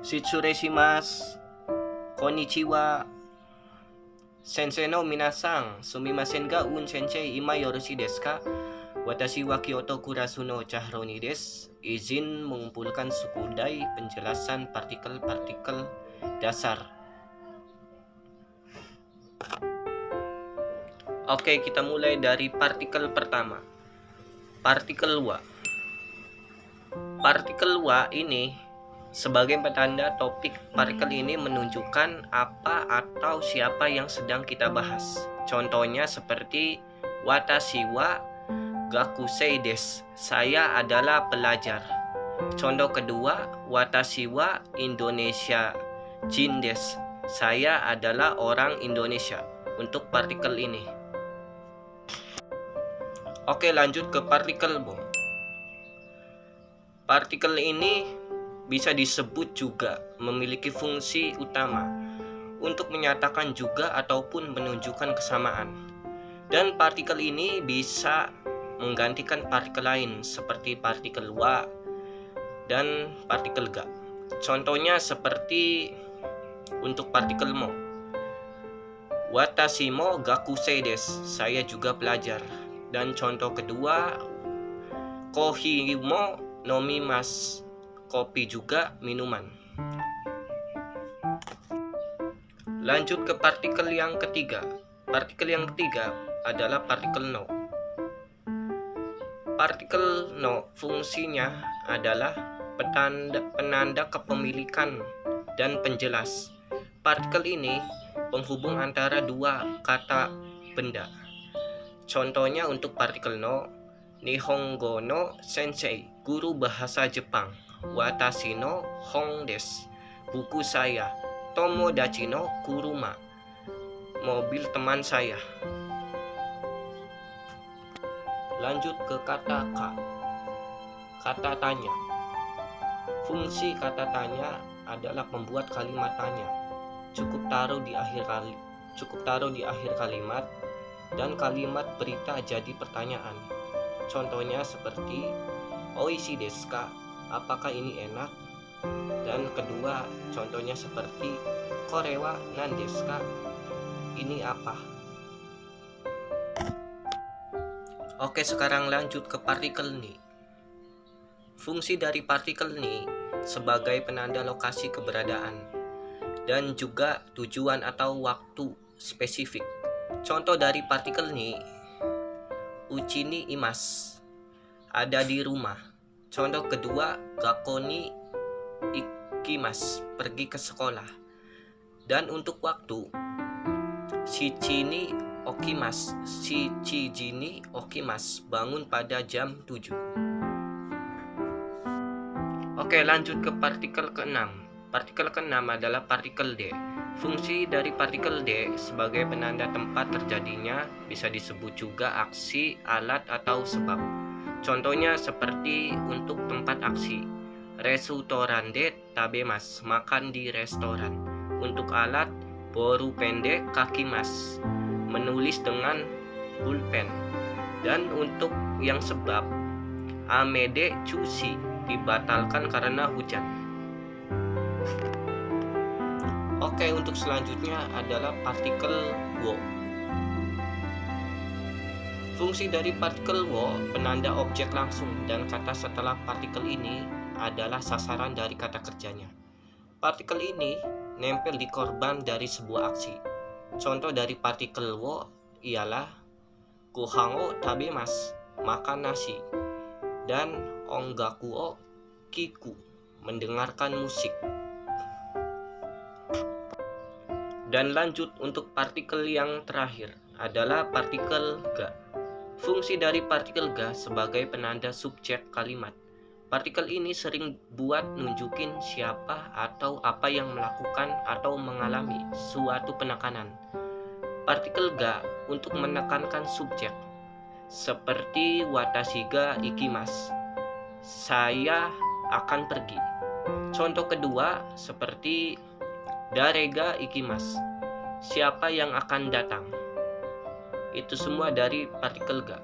Shitsure shimasu. Konnichiwa. Sensei no minasang, sumimasen ga sensei ima yoroshi desu ka? Watashi wa Kyoto Kurasu no Chahroni desu. Izin mengumpulkan sukudai penjelasan partikel-partikel dasar. Oke, kita mulai dari partikel pertama. Partikel wa. Partikel wa ini sebagai petanda topik. Partikel ini menunjukkan apa atau siapa yang sedang kita bahas. Contohnya seperti watashi wa gakusei desu. Saya adalah pelajar. Contoh kedua, watashi wa Indonesia jin desu. Saya adalah orang Indonesia. Untuk partikel ini. Oke, lanjut ke partikel bo. Partikel ini bisa disebut juga memiliki fungsi utama untuk menyatakan juga ataupun menunjukkan kesamaan. Dan partikel ini bisa menggantikan partikel lain seperti partikel wa dan partikel ga. Contohnya seperti untuk partikel mo. Watashi mo gakusei desu. Saya juga pelajar. Dan contoh kedua, kohi mo nomimasu. Kopi juga minuman. Lanjut ke partikel yang ketiga. Partikel yang ketiga adalah partikel no. Partikel no fungsinya adalah penanda kepemilikan dan penjelas. Partikel ini penghubung antara dua kata benda. Contohnya untuk partikel no, Nihongo no sensei, guru bahasa Jepang. Watashi no hon desu, buku saya. Tomodachi no kuruma, mobil teman saya. Lanjut ke kata ka. Kata tanya. Fungsi kata tanya adalah membuat kalimat tanya. Cukup taruh di akhir kalimat dan kalimat berita jadi pertanyaan. Contohnya seperti oishi desu ka? Apakah ini enak? Dan kedua, contohnya seperti kore wa nan desu ka? Ini apa? Oke, sekarang lanjut ke partikel ni. Fungsi dari partikel ni sebagai penanda lokasi keberadaan dan juga tujuan atau waktu spesifik. Contoh dari partikel ni, uchi ni imasu, ada di rumah. Contoh kedua, gakko ni ikimasu, pergi ke sekolah. Dan untuk waktu, shichi ni okimasu, shichiji ni okimasu, bangun pada jam 7. Oke, lanjut ke partikel ke-6. Partikel ke-6 adalah partikel D. Fungsi dari partikel D sebagai penanda tempat terjadinya bisa disebut juga aksi, alat, atau sebab. Contohnya seperti untuk tempat aksi, restoran de tabemasu, makan di restoran. Untuk alat, boru pendek kakimasu, menulis dengan pulpen. Dan untuk yang sebab, amede chushi, dibatalkan karena hujan. Oke, untuk selanjutnya adalah partikel wo. Fungsi dari partikel wo, penanda objek langsung, dan kata setelah partikel ini adalah sasaran dari kata kerjanya. Partikel ini nempel di korban dari sebuah aksi. Contoh dari partikel wo ialah gohan o tabemasu, makan nasi, dan ongaku o kiku, mendengarkan musik. Dan lanjut untuk partikel yang terakhir adalah partikel ga. Fungsi dari partikel ga sebagai penanda subjek kalimat. Partikel ini sering buat nunjukin siapa atau apa yang melakukan atau mengalami suatu penekanan. Partikel ga untuk menekankan subjek. Seperti watashi ga ikimasu, saya akan pergi. Contoh kedua seperti dare ga ikimasu, siapa yang akan datang. Itu semua dari partikel ga.